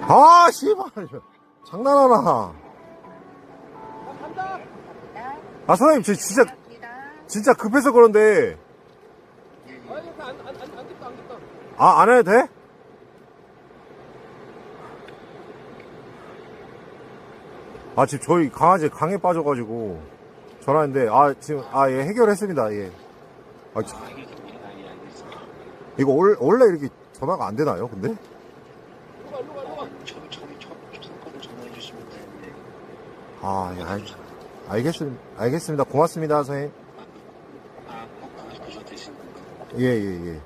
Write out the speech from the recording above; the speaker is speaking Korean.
아, 씨발. 장난하나. 아, 선생님, 저 진짜 급해서 그런데. 아, 안 해도 돼? 아, 지금 저희 강아지 강에 빠져가지고 전화했는데, 아, 지금, 아, 예, 해결했습니다, 예. 아, 이거 원래 이렇게 전화가 안 되나요, 근데? 저기 전화해 주시면 되는데. 아, 예, 알겠습니다. 고맙습니다, 선생님. 아, 되신 건가요? 예, 예, 예.